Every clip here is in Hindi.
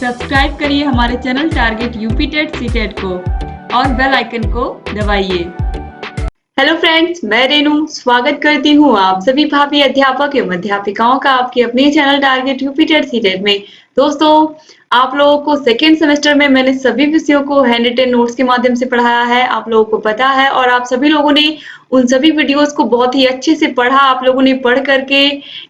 सब्सक्राइब करिए हमारे channel target UP TET CTET को और बेल आइकन को दबाइए। हेलो फ्रेंड्स, मैं रेनू स्वागत करती हूँ आप सभी भावी अध्यापक एवं अध्यापिकाओं का आपके अपने channel target UP TET CTET में। दोस्तों, आप लोगों को सेकेंड सेमेस्टर में मैंने सभी विषयों को हैंड रिटन नोट्स के माध्यम से पढ़ाया है, आप लोगों को पता है, और आप सभी लोगों ने उन सभी वीडियोस को बहुत ही अच्छे से पढ़ा। आप लोगों ने पढ़ करके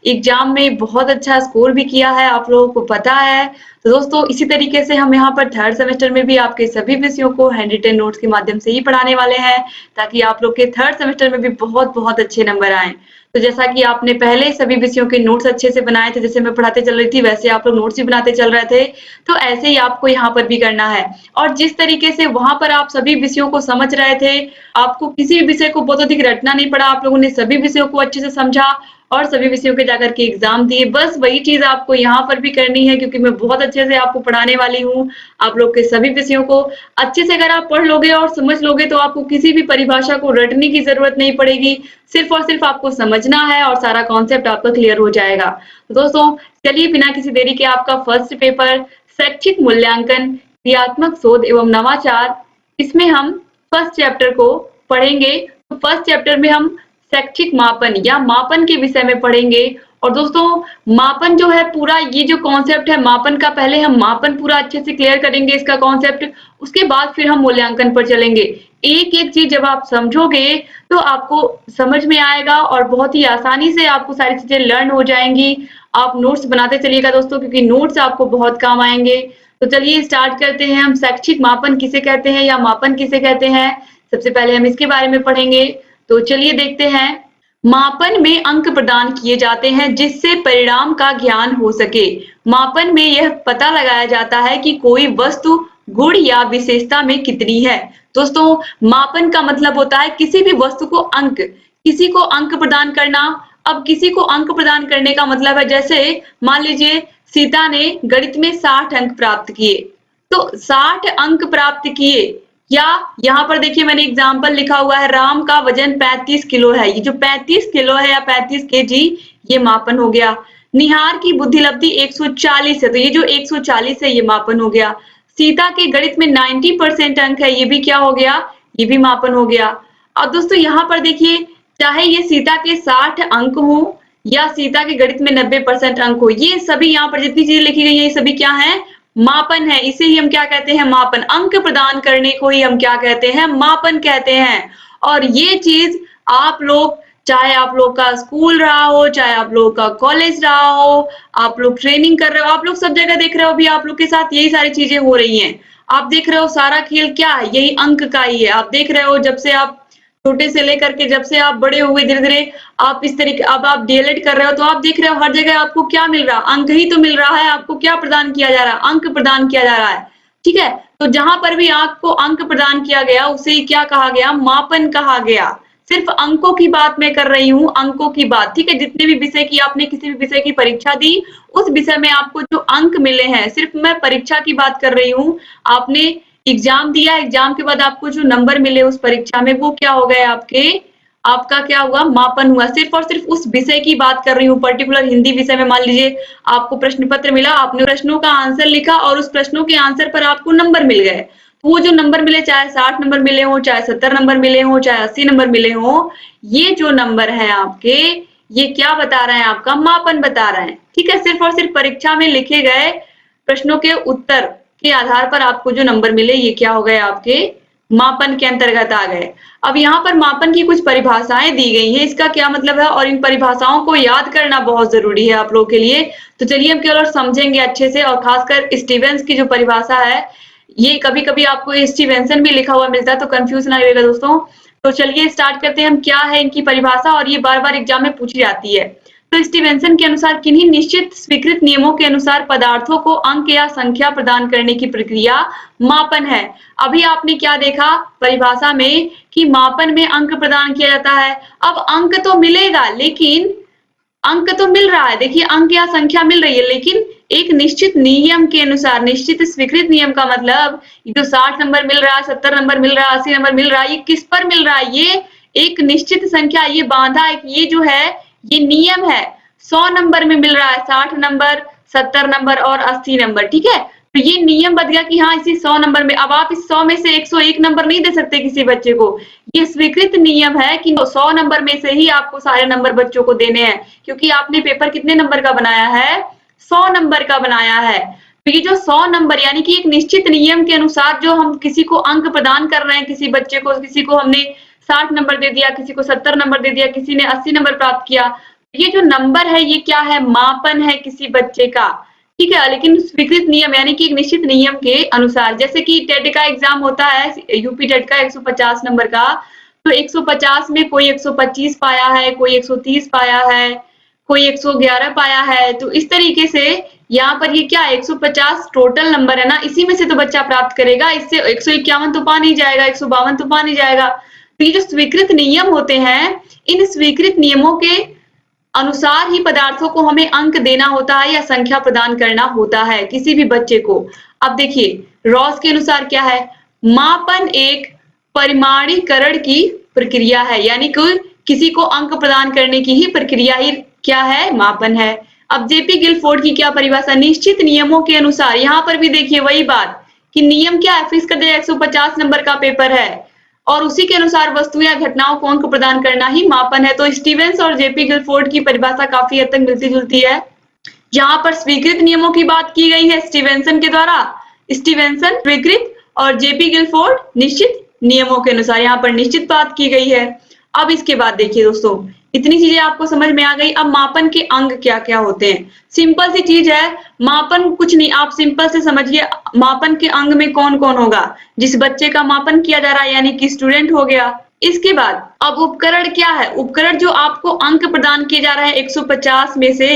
एग्जाम में बहुत अच्छा स्कोर भी किया है, आप लोगों को पता है। तो दोस्तों, इसी तरीके से हम यहाँ पर थर्ड सेमेस्टर में भी आपके सभी विषयों को हैंड रिटन नोट्स के माध्यम से ही पढ़ाने वाले हैं, ताकि आप लोग के थर्ड सेमेस्टर में भी बहुत अच्छे नंबर आए। तो जैसा कि आपने पहले सभी विषयों के नोट्स अच्छे से बनाए थे, जैसे मैं पढ़ाते चल रही थी वैसे आप लोग नोट्स भी बनाते चल रहे थे, तो ऐसे ही आपको यहाँ पर भी करना है। और जिस तरीके से वहां पर आप सभी विषयों को समझ रहे थे, आपको किसी भी विषय को बहुत अधिक रटना नहीं पड़ा, आप लोगों ने सभी विषयों को अच्छे से समझा और सभी विषयों के जाकर के एग्जाम दिए। बस वही चीज आपको यहाँ पर भी करनी है, क्योंकि मैं बहुत अच्छे से आपको पढ़ाने वाली हूँ। आप लोग के सभी विषयों को अच्छे से अगर आप पढ़ लोगे और समझ लोगे तो आपको किसी भी परिभाषा को रटने की जरूरत नहीं पड़ेगी, सिर्फ और सिर्फ आपको समझना है और सारा कॉन्सेप्ट आपका क्लियर हो जाएगा। तो दोस्तों, चलिए बिना किसी देरी के आपका फर्स्ट पेपर शैक्षिक मूल्यांकन, क्रियात्मक शोध एवं नवाचार, इसमें हम फर्स्ट चैप्टर को पढ़ेंगे। तो फर्स्ट चैप्टर में हम शैक्षिक मापन या मापन के विषय में पढ़ेंगे। और दोस्तों, मापन जो है पूरा ये जो कॉन्सेप्ट है मापन का, पहले हम मापन पूरा अच्छे से क्लियर करेंगे इसका कॉन्सेप्ट, उसके बाद फिर हम मूल्यांकन पर चलेंगे। एक एक चीज जब आप समझोगे तो आपको समझ में आएगा और बहुत ही आसानी से आपको सारी चीजें लर्न हो जाएंगी। आप नोट्स बनाते चलिएगा दोस्तों, क्योंकि नोट्स आपको बहुत काम आएंगे। तो चलिए स्टार्ट करते हैं। हम शैक्षिक मापन किसे कहते हैं या मापन किसे कहते हैं, सबसे पहले हम इसके बारे में पढ़ेंगे। तो चलिए देखते हैं। मापन में अंक प्रदान किए जाते हैं जिससे परिणाम का ज्ञान हो सके। मापन में यह पता लगाया जाता है कि कोई वस्तु गुण या विशेषता में कितनी है। दोस्तों, मापन का मतलब होता है किसी भी वस्तु को अंक, किसी को अंक प्रदान करना। अब किसी को अंक प्रदान करने का मतलब है, जैसे मान लीजिए सीता ने गणित में 60 अंक प्राप्त किए, तो 60 अंक प्राप्त किए। या यहाँ पर देखिए मैंने एग्जाम्पल लिखा हुआ है, राम का वजन 35 किलो है। ये जो 35 किलो है या 35 केजी, ये मापन हो गया। निहार की बुद्धिलब्धि 140 है, तो ये जो 140 है ये मापन हो गया। सीता के गणित में 90% अंक है, ये भी क्या हो गया, ये भी मापन हो गया। अब दोस्तों यहाँ पर देखिए, चाहे ये सीता के 60 अंक हो या सीता के गणित में 90% अंक हो, ये सभी यहाँ पर जितनी चीजें लिखी गई है ये सभी क्या है, मापन है। इसे ही हम क्या कहते हैं, मापन। अंक प्रदान करने को ही हम क्या कहते हैं, मापन कहते हैं। और ये चीज आप लोग, चाहे आप लोग का स्कूल रहा हो, चाहे आप लोग का कॉलेज रहा हो, आप लोग ट्रेनिंग कर रहे हो, आप लोग सब जगह देख रहे हो, अभी आप लोग के साथ यही सारी चीजें हो रही हैं। आप देख रहे हो सारा खेल क्या है, यही अंक का ही है। आप देख रहे हो जब से आप छोटे से लेकर के जब से आप बड़े हुए, धीरे धीरे आप इस तरीके, अब आप डीएलएड कर रहे हो तो आप देख रहे हो हर जगह आपको क्या मिल रहा है, अंक ही तो मिल रहा है। आपको क्या प्रदान किया जा रहा है, अंक प्रदान किया जा रहा है। ठीक है, तो जहां पर भी आपको अंक प्रदान किया गया उसे क्या कहा गया, मापन कहा गया। सिर्फ अंकों की बात मैं कर रही हूँ, अंकों की बात। ठीक है, जितने भी विषय की आपने किसी भी विषय की परीक्षा दी, उस विषय में आपको जो अंक मिले हैं, सिर्फ मैं परीक्षा की बात कर रही हूँ। आपने एग्जाम दिया, एग्जाम के बाद आपको जो नंबर मिले उस परीक्षा में, वो क्या हो गए आपके, आपका क्या हुआ, मापन हुआ। सिर्फ और सिर्फ उस विषय की बात कर रही हूँ, पर्टिकुलर हिंदी विषय में। मान लीजिए आपको प्रश्न पत्र मिला, आपने प्रश्नों का आंसर लिखा और उस प्रश्नों के आंसर पर आपको नंबर मिल गए, तो वो जो नंबर मिले, चाहे 60 नंबर मिले हो, चाहे 70 नंबर मिले हो, चाहे 80 नंबर मिले हो, ये जो नंबर है आपके, ये क्या बता रहे हैं, आपका मापन बता रहे हैं। ठीक है, सिर्फ और सिर्फ परीक्षा में लिखे गए प्रश्नों के उत्तर के आधार पर आपको जो नंबर मिले, ये क्या हो गए, आपके मापन के अंतर्गत आ गए। अब यहाँ पर मापन की कुछ परिभाषाएं दी गई हैं, इसका क्या मतलब है, और इन परिभाषाओं को याद करना बहुत जरूरी है आप लोगों के लिए। तो चलिए हम केवल समझेंगे अच्छे से, और खासकर स्टीवेंस की जो परिभाषा है, ये कभी कभी आपको स्टीवेंसन भी लिखा हुआ मिलता है, तो कंफ्यूज ना होइएगा दोस्तों। तो चलिए स्टार्ट करते हैं हम, क्या है इनकी परिभाषा, और ये बार बार एग्जाम में पूछी जाती है। तो स्टीवेंसन के अनुसार किन्हीं निश्चित स्वीकृत नियमों के अनुसार पदार्थों को अंक या संख्या प्रदान करने की प्रक्रिया मापन है। अभी आपने क्या देखा परिभाषा में, कि मापन में अंक प्रदान किया जाता है। अब अंक तो मिलेगा, लेकिन अंक तो मिल रहा है, देखिए अंक या संख्या मिल रही है, लेकिन एक निश्चित नियम के अनुसार, निश्चित स्वीकृत नियम का मतलब, ये जो 60 नंबर मिल रहा है, 70 नंबर मिल रहा है, 80 नंबर मिल रहा है, ये किस पर मिल रहा है, ये एक निश्चित संख्या, ये बांधा है, ये जो है ये नियम है। 100 नंबर में मिल रहा है, 60 नंबर, 70 नंबर और 80 नंबर। ठीक है, तो ये नियम बन गया कि हाँ इसी 100 नंबर में, अब आप इस 100 में से 101 नंबर नहीं दे सकते किसी बच्चे को। ये स्वीकृत नियम है कि 100 नंबर में से ही आपको सारे नंबर बच्चों को देने हैं, क्योंकि आपने पेपर कितने नंबर का बनाया है, 100 नंबर का बनाया है। तो ये जो 100 नंबर यानी कि एक निश्चित नियम के अनुसार जो हम किसी को अंक प्रदान कर रहे हैं, किसी बच्चे को, किसी को हमने 60 नंबर दे दिया, किसी को 70 नंबर दे दिया, किसी ने 80 नंबर प्राप्त किया, ये जो नंबर है ये क्या है, मापन है किसी बच्चे का, ठीक है। लेकिन स्वीकृत नियम यानी कि एक निश्चित नियम के अनुसार, जैसे कि टेट का एग्जाम होता है, यूपी टेट का 150 नंबर का, तो 150 में कोई 125 पाया है, कोई 130 पाया है, कोई 111 पाया है। तो इस तरीके से यहाँ पर ये क्या है, 150 टोटल नंबर है ना, इसी में से तो बच्चा प्राप्त करेगा, इससे 151 तो पा नहीं जाएगा, 152 तो पा नहीं जाएगा। तो ये जो स्वीकृत नियम होते हैं, इन स्वीकृत नियमों के अनुसार ही पदार्थों को हमें अंक देना होता है या संख्या प्रदान करना होता है किसी भी बच्चे को। अब देखिए रॉस के अनुसार क्या है, मापन एक परिमाणीकरण की प्रक्रिया है, यानी कि किसी को अंक प्रदान करने की ही प्रक्रिया ही क्या है, मापन है। अब जेपी गिलफोर्ड की क्या परिभाषा, निश्चित नियमों के अनुसार, यहाँ पर भी देखिए वही बात कि नियम क्या है, फिक्स कर दिया 150 नंबर का पेपर है और उसी के अनुसार वस्तु या घटनाओं को अंक प्रदान करना ही मापन है। तो स्टीवेंस और जेपी गिलफोर्ड की परिभाषा काफी हद तक मिलती जुलती है। यहाँ पर स्वीकृत नियमों की बात की गई है स्टीवेंसन के द्वारा, स्टीवेंसन स्वीकृत और जेपी गिलफोर्ड निश्चित नियमों के अनुसार, यहाँ पर निश्चित बात की गई है। अब इसके बाद देखिए दोस्तों, इतनी चीजें आपको समझ में आ गई। अब मापन के अंग क्या क्या होते हैं, सिंपल सी चीज है, मापन कुछ नहीं, आप सिंपल से समझिए मापन के अंग में कौन कौन होगा, जिस बच्चे का मापन किया जा रहा है यानी कि स्टूडेंट हो गया। इसके बाद अब उपकरण क्या है, उपकरण जो आपको अंक प्रदान किए जा रहे हैं 150 में से।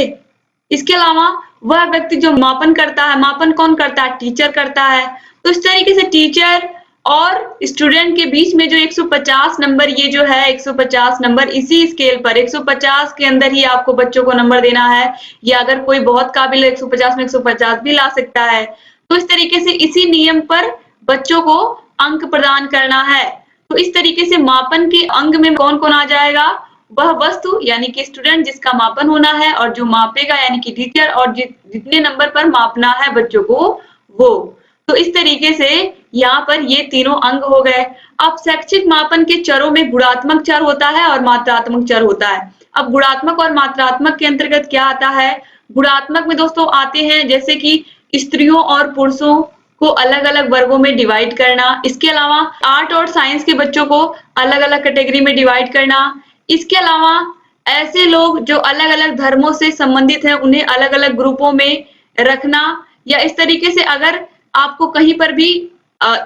इसके अलावा वह व्यक्ति जो मापन करता है, मापन कौन करता है, टीचर करता है। तो इस तरीके से टीचर और स्टूडेंट के बीच में जो 150 नंबर, ये जो है 150 नंबर, इसी स्केल पर 150 के अंदर ही आपको बच्चों को नंबर देना है, या अगर कोई बहुत काबिल है 150 में 150 भी ला सकता है। तो इस तरीके से इसी नियम पर बच्चों को अंक प्रदान करना है। तो इस तरीके से मापन के अंग में कौन कौन आ जाएगा, वह वस्तु यानी कि स्टूडेंट जिसका मापन होना है, और जो मापेगा यानी कि टीचर, और जितने नंबर पर मापना है बच्चों को वो। तो इस तरीके से यहाँ पर ये तीनों अंग हो गए। अब शैक्षिक मापन के चरों में गुणात्मक चर होता है और मात्रात्मक चर होता है। अब गुणात्मक और मात्रात्मक के अंतर्गत क्या आता है, गुणात्मक में दोस्तों आते हैं जैसे कि स्त्रियों और पुरुषों को अलग अलग वर्गों में डिवाइड करना, इसके अलावा आर्ट और साइंस के बच्चों को अलग अलग कैटेगरी में डिवाइड करना, इसके अलावा ऐसे लोग जो अलग अलग धर्मों से संबंधित हैं उन्हें अलग अलग ग्रुपों में रखना, या इस तरीके से अगर आपको कहीं पर भी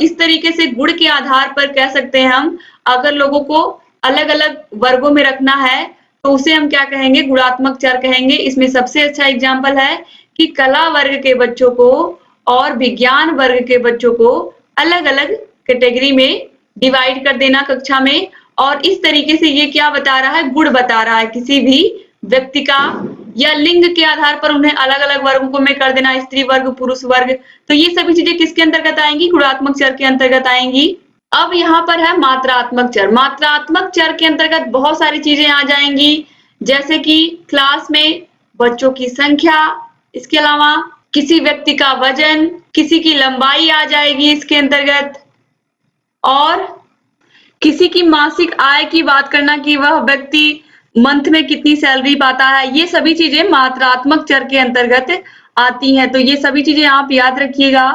इस तरीके से गुण के आधार पर कह सकते हैं हम, अगर लोगों को अलग अलग वर्गों में रखना है तो उसे हम क्या कहेंगे, गुणात्मक चर कहेंगे। इसमें सबसे अच्छा एग्जाम्पल है कि कला वर्ग के बच्चों को और विज्ञान वर्ग के बच्चों को अलग अलग कैटेगरी में डिवाइड कर देना कक्षा में, और इस तरीके से ये क्या बता रहा है, गुण बता रहा है किसी भी व्यक्ति का, या लिंग के आधार पर उन्हें अलग अलग वर्गों में कर देना, स्त्री वर्ग, पुरुष वर्ग। तो ये सभी चीजें किसके अंतर्गत आएंगी, गुणात्मक चर के अंतर्गत आएंगी। अब यहाँ पर है मात्रात्मक चर। मात्रात्मक चर के अंतर्गत बहुत सारी चीजें आ जाएंगी, जैसे कि क्लास में बच्चों की संख्या, इसके अलावा किसी व्यक्ति का वजन, किसी की लंबाई आ जाएगी इसके अंतर्गत, और किसी की मासिक आय की बात करना कि वह व्यक्ति मंथ में कितनी सैलरी पाता है। ये सभी चीजें मात्रात्मक चर के अंतर्गत आती हैं। तो ये सभी चीजें आप याद रखिएगा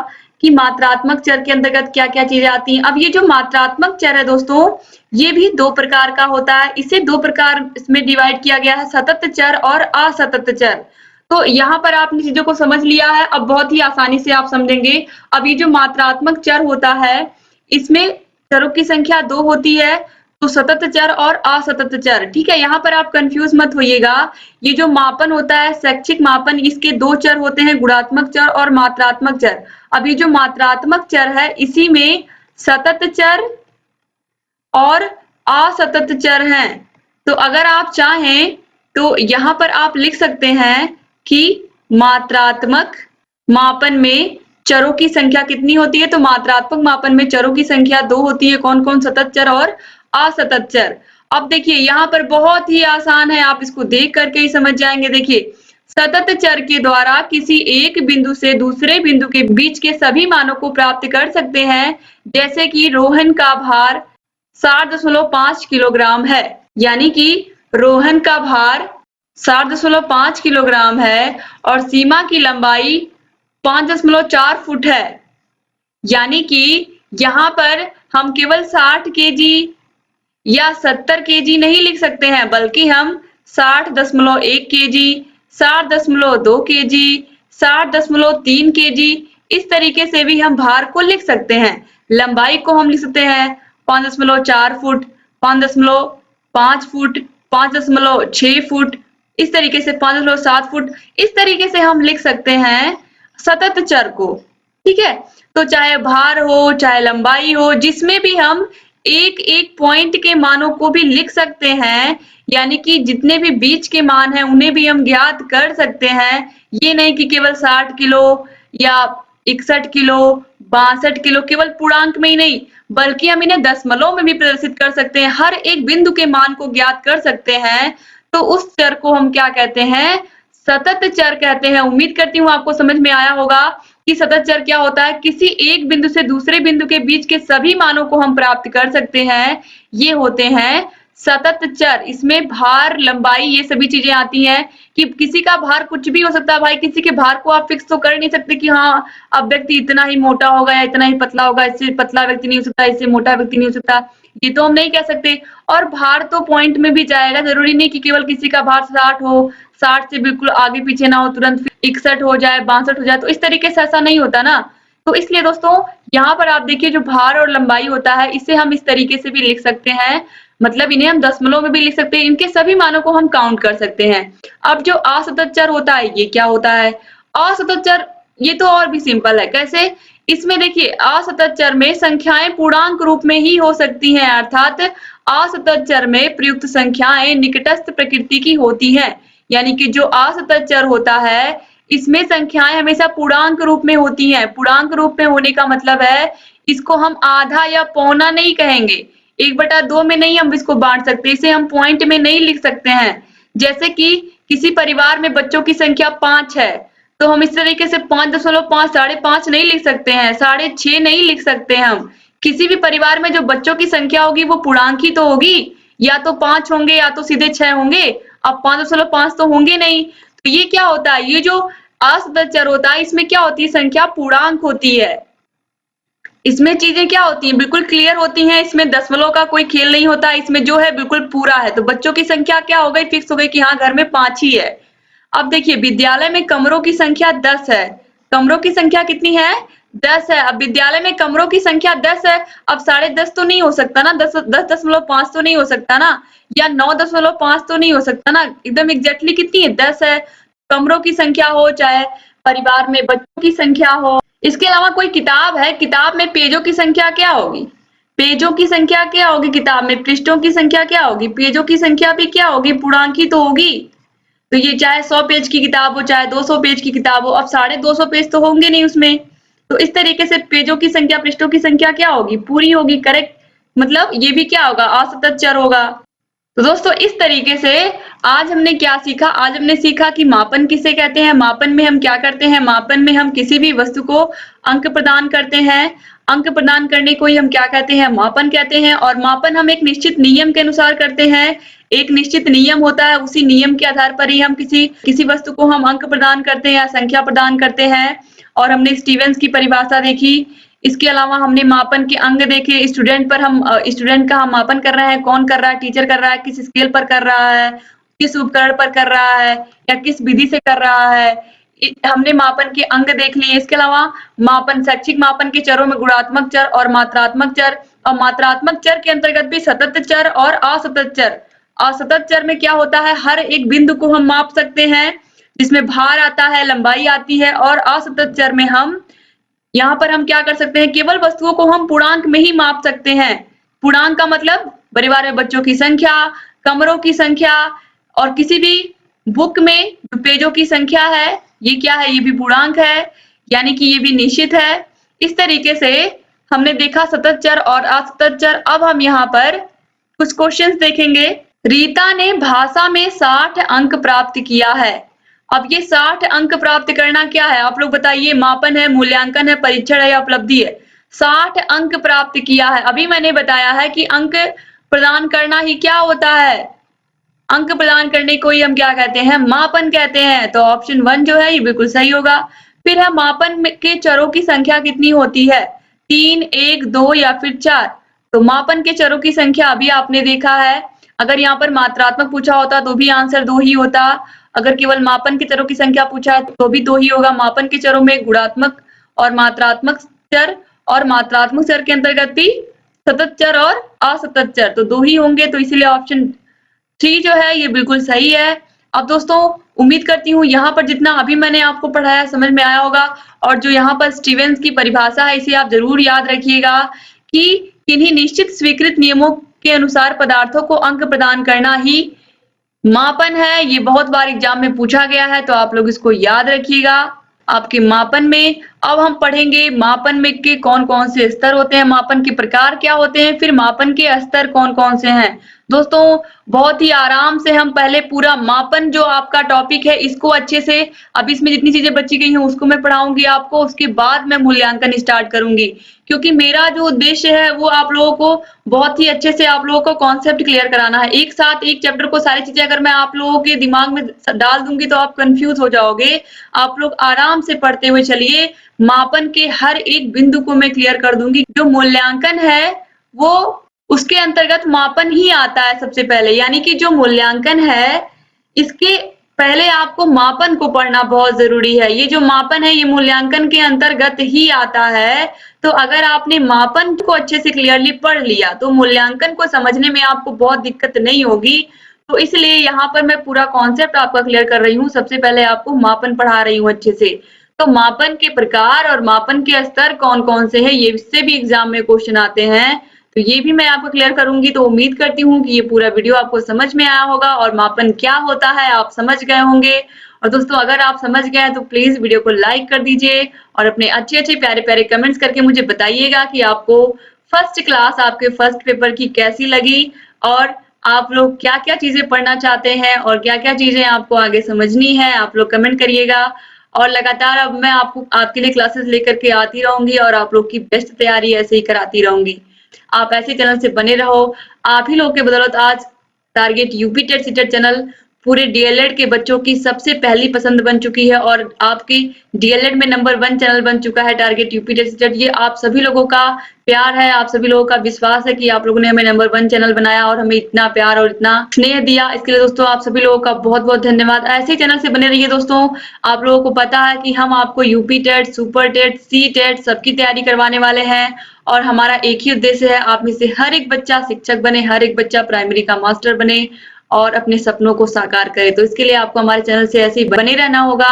कि मात्रात्मक चर के अंतर्गत क्या क्या चीजें आती हैं। अब ये जो मात्रात्मक चर है दोस्तों, ये भी दो प्रकार का होता है। इसे दो प्रकार इसमें डिवाइड किया गया है, सतत चर और असतत चर। तो यहाँ पर आपने चीजों को समझ लिया है, अब बहुत ही आसानी से आप समझेंगे। अब ये जो मात्रात्मक चर होता है, इसमें चरों की संख्या 2 होती है, तो सतत चर और असतत चर, ठीक है। यहाँ पर आप कंफ्यूज मत होइएगा। ये जो मापन होता है, शैक्षिक मापन, इसके 2 चर होते हैं, गुणात्मक चर और मात्रात्मक चर। अब ये जो मात्रात्मक चर है, इसी में सतत चर और असतत चर हैं। तो अगर आप चाहें तो यहाँ पर आप लिख सकते हैं कि मात्रात्मक मापन में चरों की संख्या कितनी होती है। तो मात्रात्मक मापन में चरों की संख्या 2 होती है। कौन कौन, सतत चर और असतत चर। अब देखिए यहाँ पर बहुत ही आसान है, आप इसको देख करके ही समझ जाएंगे। देखिए सतत चर के द्वारा किसी एक बिंदु से दूसरे बिंदु के बीच के सभी मानों को प्राप्त कर सकते हैं। जैसे कि रोहन का भार 7.5 किलोग्राम है, यानी कि रोहन का भार 7.5 किलोग्राम है और सीमा की लंबाई 5.4 फुट है। यानी कि यहाँ पर हम केवल 60 केजी या 70 केजी नहीं लिख सकते हैं, बल्कि हम 60.1 केजी, 60.2 केजी, 60.3 केजी इस तरीके से भी हम भार को लिख सकते हैं। लंबाई को हम लिख सकते हैं 5.4 फुट, 5.5 फुट, 5.6 फुट, इस तरीके से 5.7 फुट, इस तरीके से हम लिख सकते हैं सतत चर को। ठीक है, तो चाहे भार हो चाहे लंबाई हो, जिसमें भी हम एक एक पॉइंट के मानों को भी लिख सकते हैं, यानी कि जितने भी बीच के मान हैं उन्हें भी हम ज्ञात कर सकते हैं। ये नहीं कि केवल 60 किलो या 61 किलो, 62 किलो केवल पूर्णांक में ही नहीं, बल्कि हम इन्हें दशमलव में भी प्रदर्शित कर सकते हैं, हर एक बिंदु के मान को ज्ञात कर सकते हैं। तो उस चर को हम क्या कहते हैं? सतत चर कहते हैं। उम्मीद करती हूँ आपको समझ में आया होगा कि सतत चर क्या होता है। किसी एक बिंदु से दूसरे बिंदु के बीच के सभी मानों को हम प्राप्त कर सकते हैं, ये होते हैं सतत चर। इसमें भार, लंबाई, ये सभी चीजें आती हैं कि किसी का भार कुछ भी हो सकता है भाई, किसी के भार को आप फिक्स तो कर नहीं सकते कि हाँ अब व्यक्ति इतना ही मोटा होगा या इतना ही पतला होगा, इससे पतला व्यक्ति नहीं हो सकता, इससे मोटा व्यक्ति नहीं हो सकता, ये तो हम नहीं कह सकते। और भार तो पॉइंट में भी जाएगा, जरूरी नहीं कि केवल किसी का भार 60 हो, 60 से बिल्कुल आगे पीछे ना हो, तुरंत 61 हो जाए, 62 हो जाए, तो इस तरीके से ऐसा नहीं होता ना। तो इसलिए दोस्तों यहाँ पर आप देखिए जो भार और लंबाई होता है, इसे हम इस तरीके से भी लिख सकते हैं, मतलब इन्हें हम दशमलव में भी लिख सकते हैं, इनके सभी मानों को हम काउंट कर सकते हैं। अब जो असतत चर होता है, ये क्या होता है? असतत चर ये तो और भी सिंपल है। कैसे? इसमें देखिए असतत चर में संख्याएं पूर्णांक रूप में ही हो सकती हैं, अर्थात असतत चर में प्रयुक्त संख्याएं निकटस्थ प्रकृति की होती हैं। यानी कि जो असतत चर होता है इसमें संख्याएं हमेशा पूर्णांक रूप में होती हैं। पूर्णांक रूप में होने का मतलब है इसको हम आधा या पौना नहीं कहेंगे, 1/2 में नहीं हम इसको बांट सकते, इसे हम पॉइंट में नहीं लिख सकते हैं। जैसे कि किसी परिवार में बच्चों की संख्या 5 है, तो हम इस तरीके से 5.5, 5.5 नहीं लिख सकते हैं, 6.5 नहीं लिख सकते हम। किसी भी परिवार में जो बच्चों की संख्या होगी वो पूर्णांक ही तो होगी, या तो 5 होंगे या तो सीधे 6 होंगे, अब 5.5 तो होंगे नहीं। तो ये क्या होता है? ये जो असतत चर होता है इसमें क्या होती है? संख्या पूर्णांक होती है। इसमें चीजें क्या होती हैं? बिल्कुल क्लियर होती हैं, इसमें दशमलव का कोई खेल नहीं होता, इसमें जो है बिल्कुल पूरा है। तो बच्चों की संख्या क्या हो गई? फिक्स हो गई कि हाँ घर में 5 ही है। अब देखिए विद्यालय में कमरों की संख्या 10 है। कमरों की संख्या कितनी है? 10 है। अब विद्यालय में कमरों की संख्या 10 है, अब 10.5 तो नहीं हो सकता ना, 10.5 तो नहीं हो सकता ना, या 9.5 तो नहीं हो सकता ना, एकदम एग्जैक्टली कितनी है? 10 है। कमरों की संख्या हो चाहे परिवार में बच्चों की संख्या हो। इसके अलावा कोई किताब है, किताब में पेजों की संख्या क्या होगी? पेजों की संख्या क्या होगी किताब में? पृष्ठों की संख्या क्या होगी? पेजों की संख्या भी क्या होगी? पूर्णांक ही तो होगी। तो ये चाहे 100 पेज की किताब हो चाहे 200 पेज की किताब हो, अब 250 पेज तो होंगे नहीं उसमें। तो इस तरीके से पेजों की संख्या, पृष्ठों की संख्या क्या होगी? पूरी होगी। करेक्ट, मतलब ये भी क्या होगा? असतत चर होगा। तो दोस्तों इस तरीके से आज हमने क्या सीखा? आज हमने सीखा कि मापन किसे कहते हैं, मापन में हम क्या करते हैं, मापन में हम किसी भी वस्तु को अंक प्रदान करते हैं, अंक प्रदान करने को ही हम क्या कहते हैं? मापन कहते हैं। और मापन हम एक निश्चित नियम के अनुसार करते हैं, एक निश्चित नियम होता है, उसी नियम के आधार पर ही हम किसी वस्तु को हम अंक प्रदान करते हैं या संख्या प्रदान करते हैं। और हमने स्टीवेंस की परिभाषा देखी, इसके अलावा हमने मापन के अंग देखे, स्टूडेंट का हम मापन कर रहे हैं, कौन कर रहा है? टीचर कर रहा है, किस स्केल पर कर रहा है, किस उपकरण पर कर रहा है, या किस विधि से कर रहा है। हमने मापन के अंग देख लिए। इसके अलावा मापन, शैक्षिक मापन के चरों में गुणात्मक चर और मात्रात्मक चर, और मात्रात्मक चर के अंतर्गत भी सतत चर और असतत चर। असतत चर में क्या होता है? हर एक बिंदु को हम माप सकते हैं, जिसमें भार आता है, लंबाई आती है। और असतत चर में हम यहाँ पर हम क्या कर सकते हैं? केवल वस्तुओं को हम पूर्णांक में ही माप सकते हैं। पूर्णांक का मतलब परिवार में बच्चों की संख्या, कमरों की संख्या, और किसी भी बुक में जो पेजों की संख्या है, ये क्या है? ये भी पूर्णांक है, यानी कि ये भी निश्चित है। इस तरीके से हमने देखा सतत चर और असतत चर। अब हम यहाँ पर कुछ क्वेश्चंस देखेंगे। रीता ने भाषा में 60 अंक प्राप्त किया है। अब ये 60 अंक प्राप्त करना क्या है आप लोग बताइए, मापन है, मूल्यांकन है, परीक्षण है या उपलब्धि है? 60 अंक प्राप्त किया है। अभी मैंने बताया है कि अंक प्रदान करना ही क्या होता है, अंक प्रदान करने को ही हम क्या कहते हैं, मापन कहते हैं। तो ऑप्शन 1 जो है ये बिल्कुल सही होगा। फिर है मापन के चरों की संख्या कितनी होती है, 3, 1, 2 या फिर 4? तो मापन के चरों की संख्या अभी आपने देखा है, अगर यहाँ पर मात्रात्मक पूछा होता तो भी आंसर 2 ही होता, अगर केवल मापन के चरों की संख्या पूछा है तो भी 2 ही होगा। मापन के चरों में गुणात्मक और मात्रात्मक चर, और मात्रात्मक चर के अंतर्गत भी सतत चर और असतत चर, तो 2 ही होंगे, तो इसीलिए ऑप्शन 3 जो है ये बिल्कुल सही है। अब दोस्तों उम्मीद करती हूँ यहाँ पर जितना अभी मैंने आपको पढ़ाया समझ में आया होगा, और जो यहाँ पर स्टीवेंस की परिभाषा है इसे आप जरूर याद रखिएगा कि किन्हीं निश्चित स्वीकृत नियमों के अनुसार पदार्थों को अंक प्रदान करना ही मापन है। ये बहुत बार एग्जाम में पूछा गया है, तो आप लोग इसको याद रखिएगा आपके मापन में। अब हम पढ़ेंगे मापन में के कौन कौन से स्तर होते हैं, मापन के प्रकार क्या होते हैं, फिर मापन के स्तर कौन कौन से हैं। दोस्तों बहुत ही आराम से हम पहले पूरा मापन जो आपका टॉपिक है इसको अच्छे से, अब इसमें जितनी चीजें बची गई हैं उसको मैं पढ़ाऊंगी आपको, उसके बाद मैं मूल्यांकन स्टार्ट करूंगी, क्योंकि मेरा जो उद्देश्य है वो आप लोगों को बहुत ही अच्छे से आप लोगों को कॉन्सेप्ट क्लियर कराना है। एक साथ एक चैप्टर को सारी चीजें अगर मैं आप लोगों के दिमाग में डाल दूंगी तो आप कंफ्यूज हो जाओगे। आप लोग आराम से पढ़ते हुए चलिए, मापन के हर एक बिंदु को मैं क्लियर कर दूंगी। जो मूल्यांकन है वो उसके अंतर्गत मापन ही आता है सबसे पहले, यानी कि जो मूल्यांकन है इसके पहले आपको मापन को पढ़ना बहुत जरूरी है। ये जो मापन है ये मूल्यांकन के अंतर्गत ही आता है, तो अगर आपने मापन को अच्छे से क्लियरली पढ़ लिया तो मूल्यांकन को समझने में आपको बहुत दिक्कत नहीं होगी। तो इसलिए यहाँ पर मैं पूरा कॉन्सेप्ट आपका क्लियर कर रही हूँ, सबसे पहले आपको मापन पढ़ा रही हूँ अच्छे से। तो मापन के प्रकार और मापन के स्तर कौन कौन से हैं, ये इससे भी एग्जाम में क्वेश्चन आते हैं, तो ये भी मैं आपको क्लियर करूंगी। तो उम्मीद करती हूँ कि ये पूरा वीडियो आपको समझ में आया होगा और मापन क्या होता है आप समझ गए होंगे। और दोस्तों अगर आप समझ गए तो प्लीज वीडियो को लाइक कर दीजिए और अपने अच्छे अच्छे प्यारे प्यारे कमेंट्स करके मुझे बताइएगा कि आपको फर्स्ट क्लास आपके फर्स्ट पेपर की कैसी लगी, और आप लोग क्या क्या चीजें पढ़ना चाहते हैं और क्या क्या चीजें आपको आगे समझनी है, आप लोग कमेंट करिएगा। और लगातार अब मैं आपको आपके लिए क्लासेस लेकर के आती रहूंगी और आप लोग की बेस्ट तैयारी ऐसे ही कराती रहूंगी। आप ऐसे चैनल से बने रहो, आप ही लोग के बदौलत आज target UP TET CTET channel पूरे डीएलएड के बच्चों की सबसे पहली पसंद बन चुकी है, और आपकी डीएलएड में नंबर 1 चैनल बन चुका है टारगेट यूपी टेट सीटेट। ये आप सभी लोगों का प्यार है, आप सभी लोगों का विश्वास है कि आप लोगों ने हमें नंबर 1 चैनल बनाया और हमें इतना प्यार और इतना स्नेह दिया। इसके लिए दोस्तों आप सभी लोगों का बहुत बहुत धन्यवाद। ऐसे चैनल से बने रहिए दोस्तों। आप लोगों को पता है कि हम आपको UP TET, super TET, C TET सबकी तैयारी करवाने वाले हैं, और हमारा एक ही उद्देश्य है, आप में से हर एक बच्चा शिक्षक बने, हर एक बच्चा प्राइमरी का मास्टर बने और अपने सपनों को साकार करे। तो इसके लिए आपको हमारे चैनल से ऐसे ही बने रहना होगा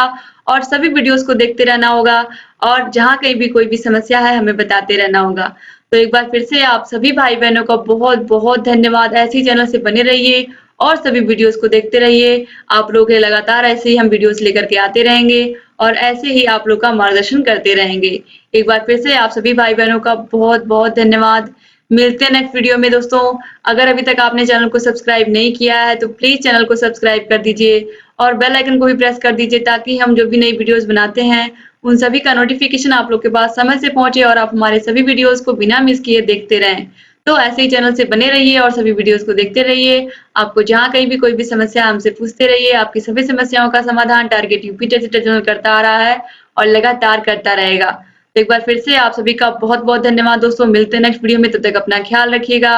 और सभी वीडियोस को देखते रहना होगा, और जहाँ कहीं भी कोई भी समस्या है हमें बताते रहना होगा। तो एक बार फिर से आप सभी भाई बहनों का बहुत बहुत धन्यवाद। ऐसे ही चैनल से बने रहिए और सभी वीडियोस को देखते रहिए। आप लोग के लगातार ऐसे ही हम वीडियोस लेकर के आते रहेंगे और ऐसे ही आप लोग का मार्गदर्शन करते रहेंगे। एक बार फिर से आप सभी भाई बहनों का बहुत बहुत धन्यवाद। मिलते हैं नेक्स्ट वीडियो में दोस्तों। अगर अभी तक आपने चैनल को सब्सक्राइब नहीं किया है तो प्लीज चैनल को सब्सक्राइब कर दीजिए और बेल आइकन को भी प्रेस कर दीजिए, ताकि हम जो भी नई वीडियोस बनाते हैं उन सभी का नोटिफिकेशन आप लोग के पास समय से पहुंचे और आप हमारे सभी वीडियोस को बिना मिस किए देखते रहें। तो ऐसे ही चैनल से बने रहिए और सभी वीडियोस को देखते रहिए। आपको जहाँ कहीं भी कोई भी समस्या हमसे पूछते रहिए, आपकी सभी समस्याओं का समाधान टारगेट यूपी टेट चैनल करता आ रहा है और लगातार करता रहेगा। तो एक बार फिर से आप सभी का बहुत बहुत धन्यवाद दोस्तों। मिलते हैं नेक्स्ट वीडियो में, तब तक अपना ख्याल रखिएगा,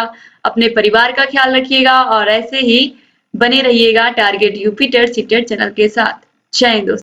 अपने परिवार का ख्याल रखिएगा और ऐसे ही बने रहिएगा target UP TET CTET channel के साथ। जय हिंद दोस्तों।